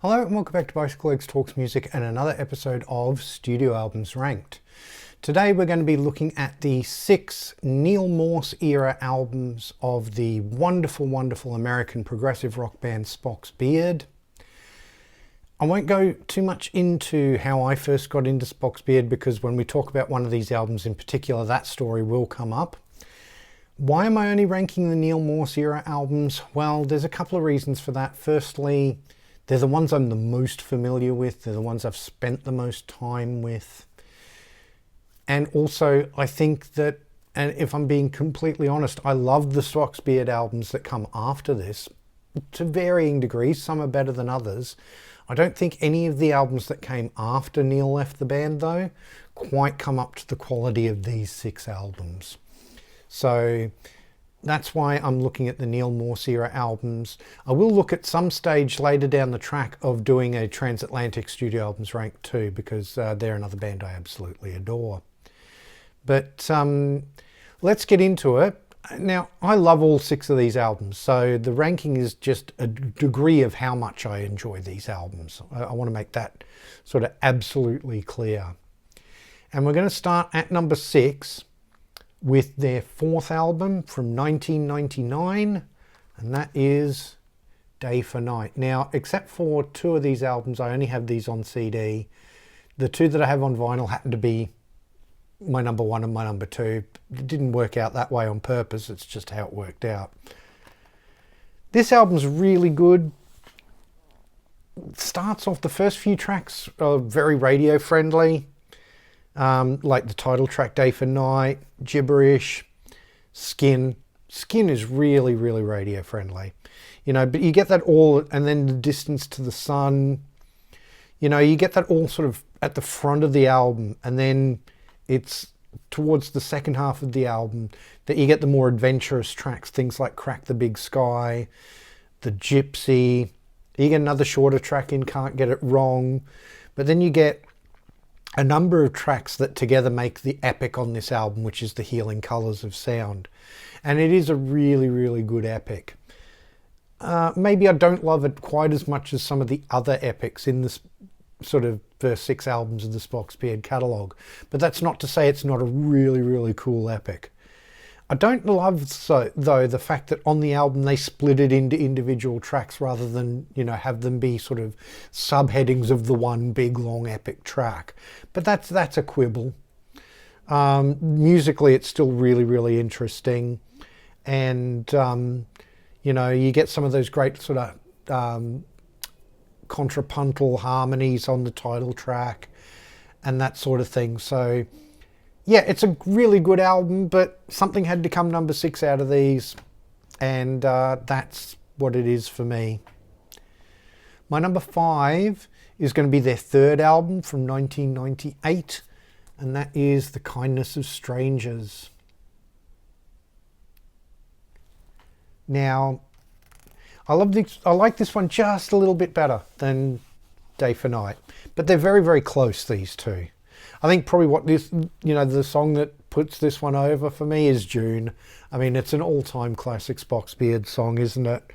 Hello and welcome back to Bicyclelegs Talks Music and another episode of Studio Albums Ranked. Today we're going to be looking at the 6 Neal Morse era albums of the wonderful American progressive rock band Spock's Beard. I won't go too much into how I first got into Spock's Beard because when we talk about one of these albums in particular, that story will come up. Why am I only ranking the Neal Morse era albums? Well, there's a couple of reasons for that. Firstly, they're the ones I'm the most familiar with. They're the ones I've spent the most time with. And also, I think that, and if I'm being completely honest, I love the Spock's Beard albums that come after this to varying degrees. Some are better than others. I don't think any of the albums that came after Neal left the band, though, quite come up to the quality of these 6 albums. So that's why I'm looking at the Neal Morse era albums. I will look at some stage later down the track of doing a Transatlantic Studio Albums Rank too, because they're another band I absolutely adore. But let's get into it. Now, I love all 6 of these albums, so the ranking is just a degree of how much I enjoy these albums. I want to make that sort of absolutely clear. And we're going to start at number 6 with their 4th album from 1999, and that is Day for Night. Now, except for 2 of these albums, I only have these on CD. The 2 that I have on vinyl happen to be my number 1 and my number 2. It didn't work out that way on purpose, it's just how it worked out. This album's really good. It starts off, the first few tracks are very radio friendly. Like the title track Day for Night, Gibberish, Skin. Skin is really radio friendly, you know, but you get that all, and then The Distance to the Sun, you know, you get that all sort of at the front of the album, and then it's towards the second half of the album that you get the more adventurous tracks, things like Crack the Big Sky, The Gypsy. You get another shorter track in Can't Get It Wrong, but then you get a number of tracks that together make the epic on this album, which is The Healing Colours of Sound. And it is a really good epic. Maybe I don't love it quite as much as some of the other epics in this sort of first 6 albums of the Spock's Beard catalogue, but that's not to say it's not a really cool epic. I don't love, though, the fact that on the album they split it into individual tracks rather than, you know, have them be sort of subheadings of the one big long epic track. But that's a quibble. Musically, it's still really interesting, and you know, you get some of those great sort of contrapuntal harmonies on the title track and that sort of thing. So yeah, it's a really good album, but something had to come number 6 out of these, and that's what it is for me. My number 5 is going to be their 3rd album from 1998, and that is The Kindness of Strangers. Now, I like this one just a little bit better than Day for Night, but they're very close, these 2. I think probably what this, you know, the song that puts this one over for me is June. I mean, it's an all-time classic Spock's Beard song, isn't it?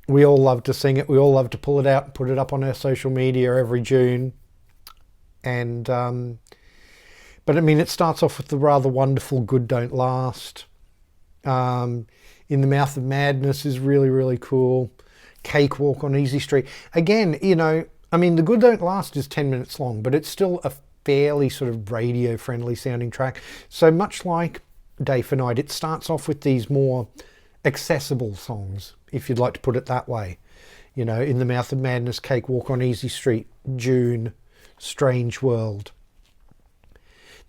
We all love to sing it. We all love to pull it out and put it up on our social media every June. And, but I mean, it starts off with the rather wonderful Good Don't Last. In the Mouth of Madness is really cool. Cakewalk on Easy Street. Again, you know, I mean, the Good Don't Last is 10 minutes long, but it's still a fairly sort of radio friendly sounding track. So much like Day for Night, it starts off with these more accessible songs, if you'd like to put it that way. You know, In the Mouth of Madness, Cakewalk on Easy Street, June, Strange World.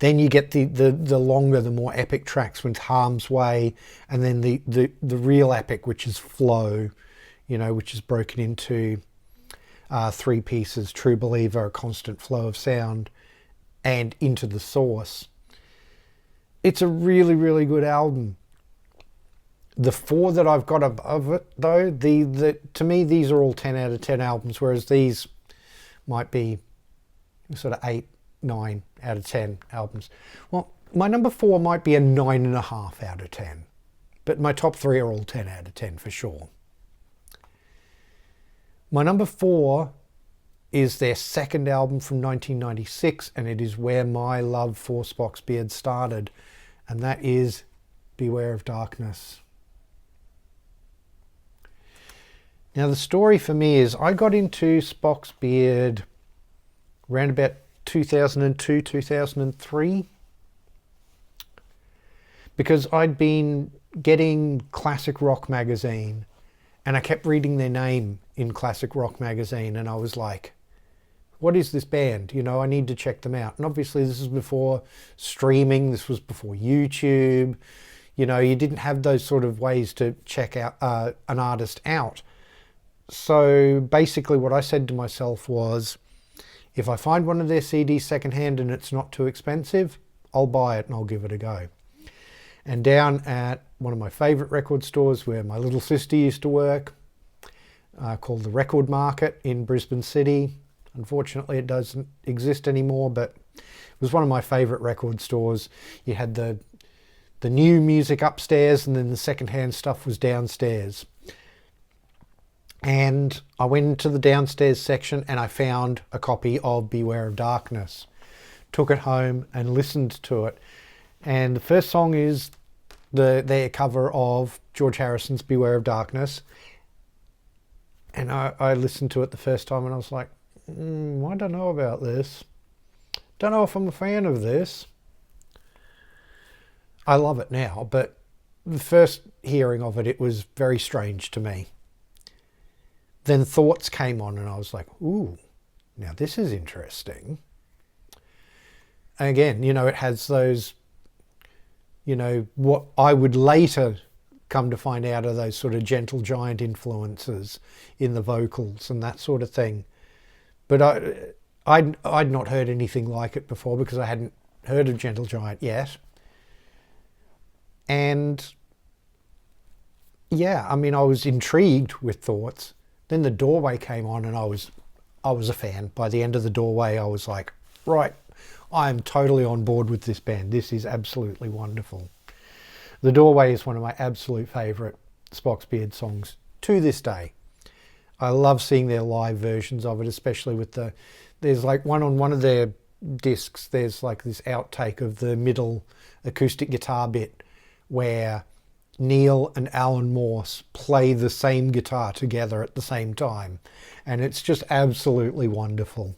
Then you get the longer, the more epic tracks with Harm's Way, and then the real epic, which is Flow, you know, which is broken into 3 pieces: True Believer, A Constant Flow of Sound, and Into the Source. It's a really good album. The 4 that I've got above it, though, to me these are all 10 out of 10 albums, whereas these might be sort of 8, 9 out of 10 albums. Well, my number 4 might be a 9.5 out of 10, but my top 3 are all 10 out of 10 for sure. My number 4 is their second album from 1996, and it is where my love for Spock's beard started, and that is Beware of Darkness. Now the story for me is I got into Spock's beard around about 2002, 2003, because I'd been getting Classic Rock magazine and I kept reading their name in Classic Rock magazine, and I was like, what is this band? You know, I need to check them out. And obviously this is before streaming, this was before YouTube. You know, you didn't have those sort of ways to check out an artist out. So basically what I said to myself was, if I find one of their CDs secondhand and it's not too expensive, I'll buy it and I'll give it a go. And down at one of my favourite record stores where my little sister used to work, called the Record Market in Brisbane City. Unfortunately, it doesn't exist anymore, but it was one of my favourite record stores. You had the new music upstairs, and then the secondhand stuff was downstairs. And I went into the downstairs section and I found a copy of Beware of Darkness. Took it home and listened to it. And the first song is their cover of George Harrison's Beware of Darkness. And I listened to it the first time and I was like, I don't know about this. Don't know if I'm a fan of this. I love it now, but the first hearing of it, it was very strange to me. Then Thoughts came on and I was like, ooh, now this is interesting. And again, you know, it has those, you know, what I would later come to find out are those sort of Gentle Giant influences in the vocals and that sort of thing. But I'd not heard anything like it before because I hadn't heard of Gentle Giant yet. And yeah, I mean, I was intrigued with Thoughts. Then The Doorway came on and I was a fan. By the end of The Doorway, I was like, right, I am totally on board with this band. This is absolutely wonderful. The Doorway is one of my absolute favourite Spock's Beard songs to this day. I love seeing their live versions of it, especially with there's like one on one of their discs, there's like this outtake of the middle acoustic guitar bit where Neal and Alan Morse play the same guitar together at the same time. And it's just absolutely wonderful.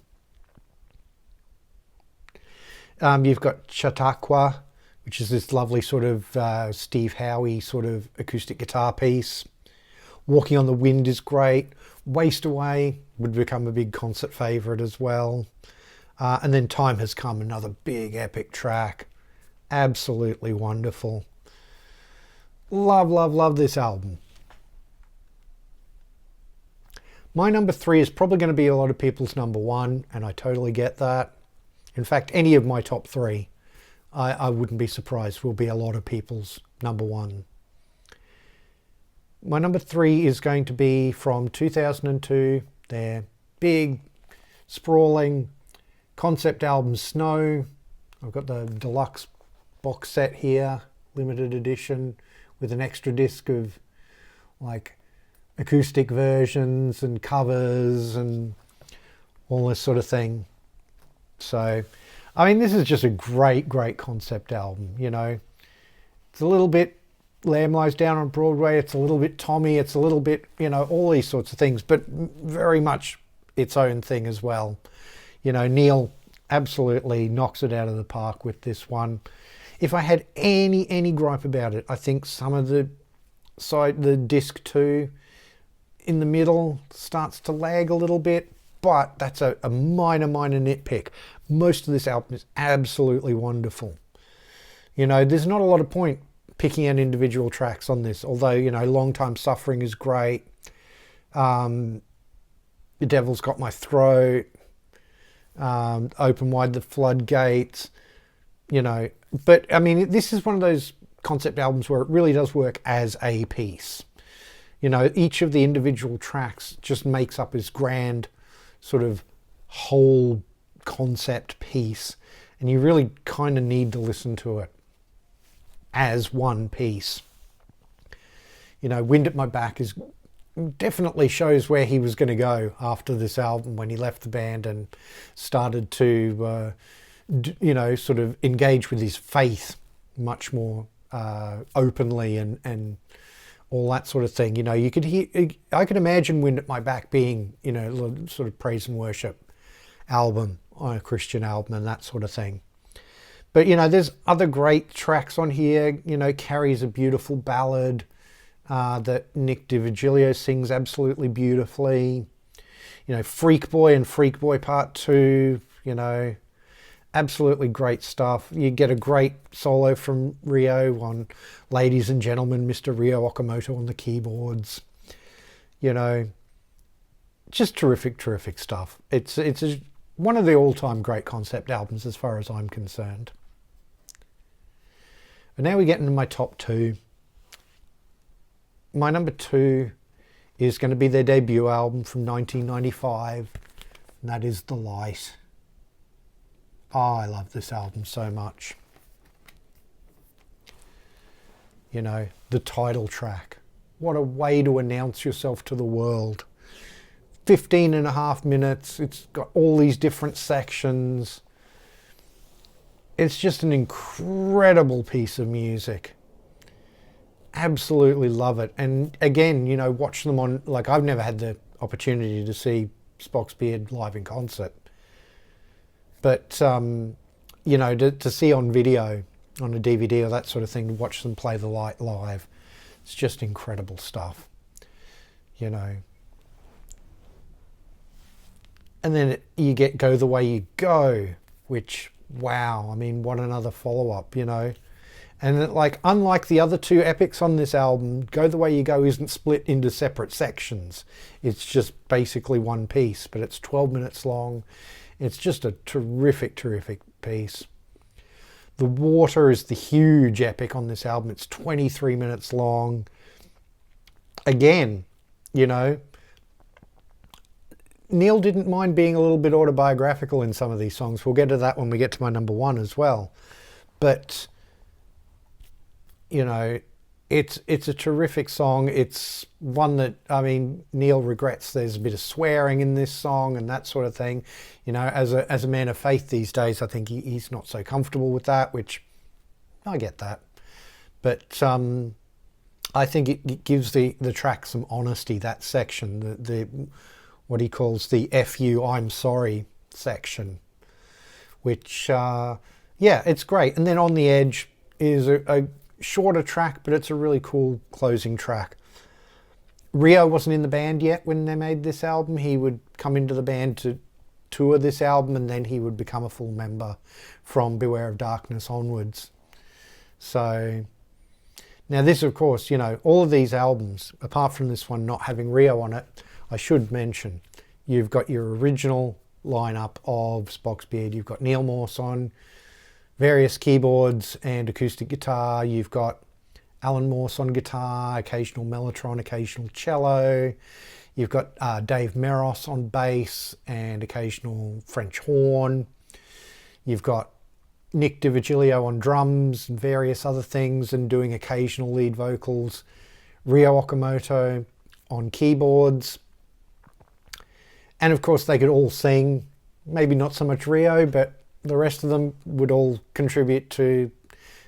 You've got Chautauqua, which is this lovely sort of Steve Howe sort of acoustic guitar piece. Walking on the Wind is great. Waste Away would become a big concert favourite as well. And then Time Has Come, another big epic track. Absolutely wonderful. Love, love, love this album. My number 3 is probably going to be a lot of people's number 1, and I totally get that. In fact, any of my top 3, I wouldn't be surprised, will be a lot of people's number 1. My number 3 is going to be from 2002, their big, sprawling concept album Snow. I've got the deluxe box set here, limited edition, with an extra disc of like acoustic versions and covers and all this sort of thing. So, I mean, this is just a great, great concept album, you know. It's a little bit Lamb Lies Down on Broadway, it's a little bit Tommy, it's a little bit, you know, all these sorts of things, but very much its own thing as well. You know, Neal absolutely knocks it out of the park with this one. If I had any gripe about it, I think some of the disc 2 in the middle starts to lag a little bit, but that's a minor nitpick. Most of this album is absolutely wonderful. You know, there's not a lot of point picking out individual tracks on this, although, you know, Long Time Suffering is great. The Devil's Got My Throat. Open Wide the Floodgates. You know, but I mean, this is one of those concept albums where it really does work as a piece. You know, each of the individual tracks just makes up this grand sort of whole concept piece, and you really kind of need to listen to it as one piece. You know, Wind at My Back is definitely shows where he was going to go after this album when he left the band and started to, you know, sort of engage with his faith much more openly and all that sort of thing. You know, you could hear, I could imagine Wind at My Back being, you know, sort of praise and worship album on a Christian album and that sort of thing. But, you know, there's other great tracks on here. You know, Carrie's a beautiful ballad that Nick DiVigilio sings absolutely beautifully. You know, Freak Boy and Freak Boy Part 2, you know, absolutely great stuff. You get a great solo from Rio on Ladies and Gentlemen, Mr. Rio Okamoto on the keyboards. You know, just terrific, terrific stuff. It's one of the all-time great concept albums as far as I'm concerned. And now we get into my top two. My number two is going to be their debut album from 1995, and that is The Light. Oh, I love this album so much. You know, the title track. What a way to announce yourself to the world. 15.5 minutes. It's got all these different sections. It's just an incredible piece of music. Absolutely love it. And again, you know, watch them on, like, I've never had the opportunity to see Spock's Beard live in concert. But, you know, to see on video, on a DVD or that sort of thing, to watch them play The Light live, it's just incredible stuff, you know. And then you get Go the Way You Go, which, wow, I mean, what another follow-up, you know. And like, unlike the other two epics on this album, Go the Way You Go isn't split into separate sections. It's just basically one piece, but it's 12 minutes long. It's just a terrific, terrific piece. The Water is the huge epic on this album. It's 23 minutes long. Again, you know, Neal didn't mind being a little bit autobiographical in some of these songs. We'll get to that when we get to my number one as well. But, you know, it's a terrific song. It's one that, I mean, Neal regrets there's a bit of swearing in this song and that sort of thing. You know, as a man of faith these days, I think he's not so comfortable with that, which I get that. But I think it gives the track some honesty, that section, the what he calls the F you, I'm sorry section, which, yeah, it's great. And then On the Edge is a shorter track, but it's a really cool closing track. Rio wasn't in the band yet when they made this album. He would come into the band to tour this album, and then he would become a full member from Beware of Darkness onwards. So now this, of course, you know, all of these albums, apart from this one not having Rio on it, I should mention, you've got your original lineup of Spock's Beard. You've got Neal Morse on various keyboards and acoustic guitar. You've got Alan Morse on guitar, occasional mellotron, occasional cello. You've got Dave Meros on bass and occasional French horn. You've got Nick DiVigilio on drums and various other things and doing occasional lead vocals. Rio Okamoto on keyboards. And of course they could all sing, maybe not so much Rio, but the rest of them would all contribute to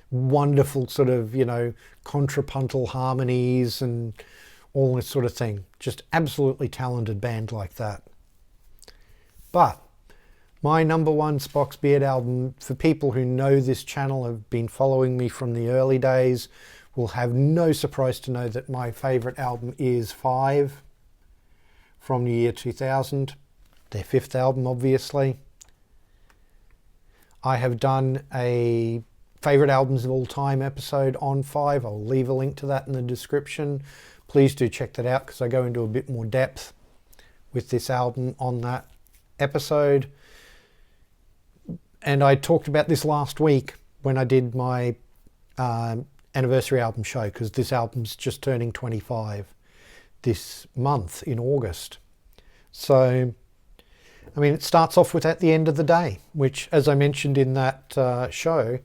wonderful sort of, you know, contrapuntal harmonies and all this sort of thing. Just absolutely talented band like that. But my number one Spock's Beard album, for people who know this channel, have been following me from the early days, will have no surprise to know that my favourite album is 5 from the year 2000, their 5th album obviously. I have done a favourite albums of all time episode on 5. I'll leave a link to that in the description. Please do check that out because I go into a bit more depth with this album on that episode. And I talked about this last week when I did my anniversary album show, because this album's just turning 25 this month in August. So, I mean, it starts off with At the End of the Day, which, as I mentioned in that show,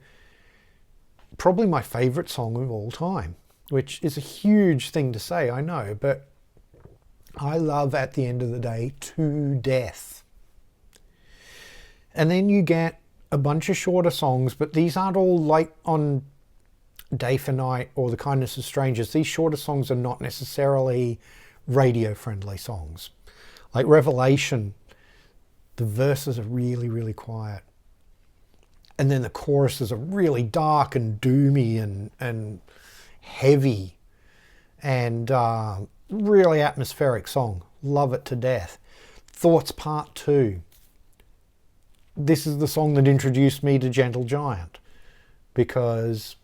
probably my favourite song of all time, which is a huge thing to say, I know, but I love At the End of the Day to death. And then you get a bunch of shorter songs, but these aren't all like on Day for Night or The Kindness of Strangers. These shorter songs are not necessarily radio friendly songs. Like Revelation, the verses are really, really quiet. And then the choruses are really dark and doomy and heavy and really atmospheric song. Love it to death. Thoughts Part 2. This is the song that introduced me to Gentle Giant, because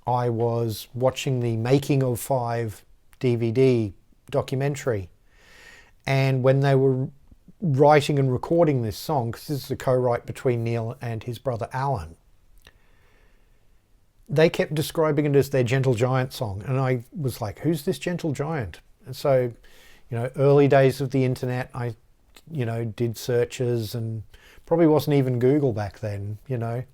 I was watching the Making of 5 DVD documentary, and when they were writing and recording this song, because this is a co-write between Neal and his brother Alan, they kept describing it as their Gentle Giant song, and I was like, who's this Gentle Giant? And so, early days of the internet, I did searches, and probably wasn't even Google back then, I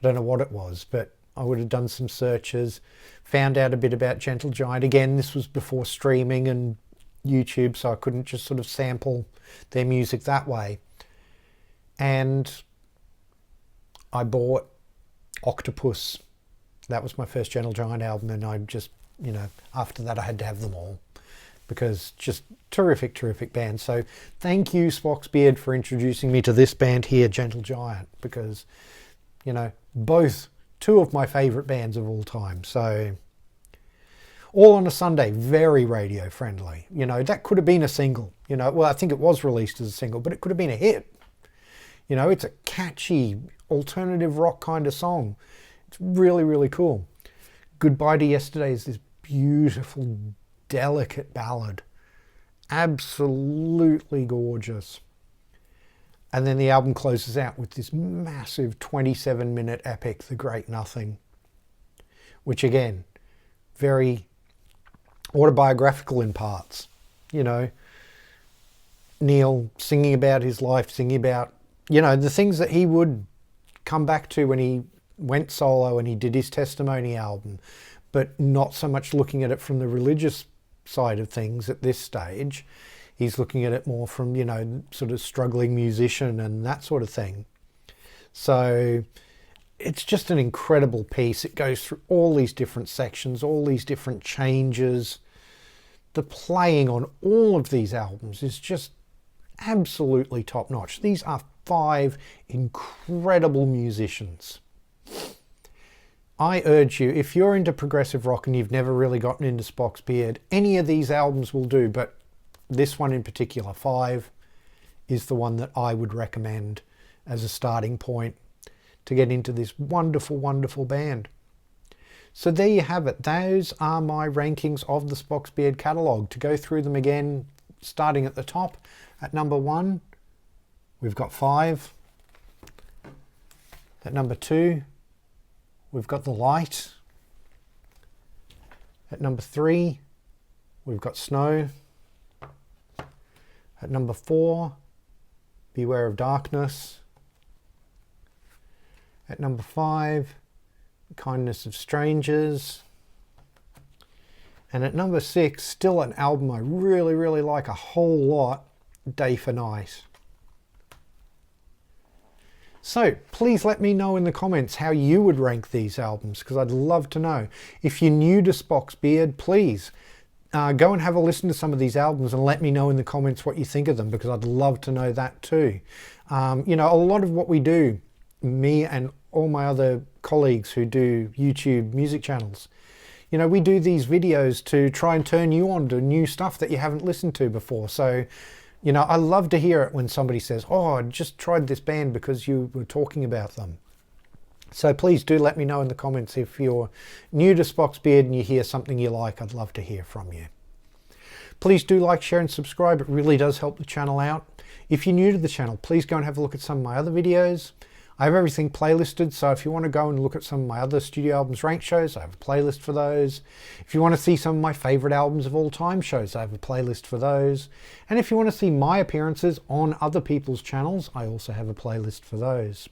don't know what it was, but I would have done some searches, found out a bit about Gentle Giant. Again, this was before streaming and YouTube, so I couldn't just sort of sample their music that way. And I bought Octopus. That was my first Gentle Giant album, and I just, after that I had to have them all, because just terrific, terrific band. So thank you, Spock's Beard, for introducing me to this band here, Gentle Giant, because, both two of my favourite bands of all time. So all on a Sunday, very radio friendly. That could have been a single. Well, I think it was released as a single, but it could have been a hit. It's a catchy alternative rock kind of song. It's really, really cool. Goodbye to Yesterday is this beautiful, delicate ballad. Absolutely gorgeous. And then the album closes out with this massive 27-minute epic, The Great Nothing, which again, very autobiographical in parts. Neal singing about his life, singing about, the things that he would come back to when he went solo and he did his Testimony album, but not so much looking at it from the religious side of things at this stage. He's looking at it more from, sort of struggling musician and that sort of thing. So it's just an incredible piece. It goes through all these different sections, all these different changes. The playing on all of these albums is just absolutely top notch. These are 5 incredible musicians. I urge you, if you're into progressive rock and you've never really gotten into Spock's Beard, any of these albums will do, but this one in particular, 5, is the one that I would recommend as a starting point to get into this wonderful, wonderful band. So there you have it. Those are my rankings of the Spock's Beard catalogue. To go through them again, starting at the top, at number 1, we've got 5. At number 2, we've got The Light. At number 3, we've got Snow. At number 4, Beware of Darkness. At number 5, Kindness of Strangers. And at number 6, still an album I really, really like a whole lot, Day for Night. So please let me know in the comments how you would rank these albums, because I'd love to know. If you're new to Spock's Beard, please go and have a listen to some of these albums and let me know in the comments what you think of them, because I'd love to know that too. A lot of what we do, me and all my other colleagues who do YouTube music channels, we do these videos to try and turn you on to new stuff that you haven't listened to before. So, I love to hear it when somebody says, oh, I just tried this band because you were talking about them. So please do let me know in the comments if you're new to Spock's Beard and you hear something you like. I'd love to hear from you. Please do like, share and subscribe. It really does help the channel out. If you're new to the channel, please go and have a look at some of my other videos. I have everything playlisted, so if you want to go and look at some of my other Studio Albums Ranked shows, I have a playlist for those. If you want to see some of my favourite albums of all time shows, I have a playlist for those. And if you want to see my appearances on other people's channels, I also have a playlist for those.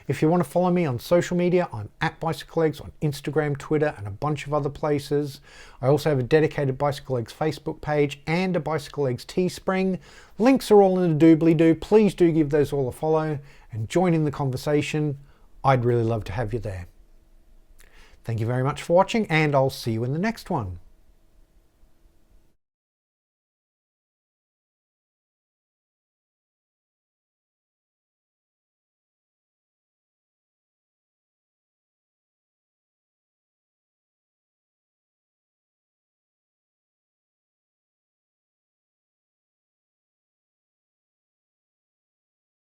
If you want to follow me on social media, I'm at bicyclelegs on Instagram, Twitter, and a bunch of other places. I also have a dedicated bicyclelegs Facebook page and a bicyclelegs Teespring. Links are all in the doobly-doo. Please do give those all a follow and join in the conversation. I'd really love to have you there. Thank you very much for watching, and I'll see you in the next one.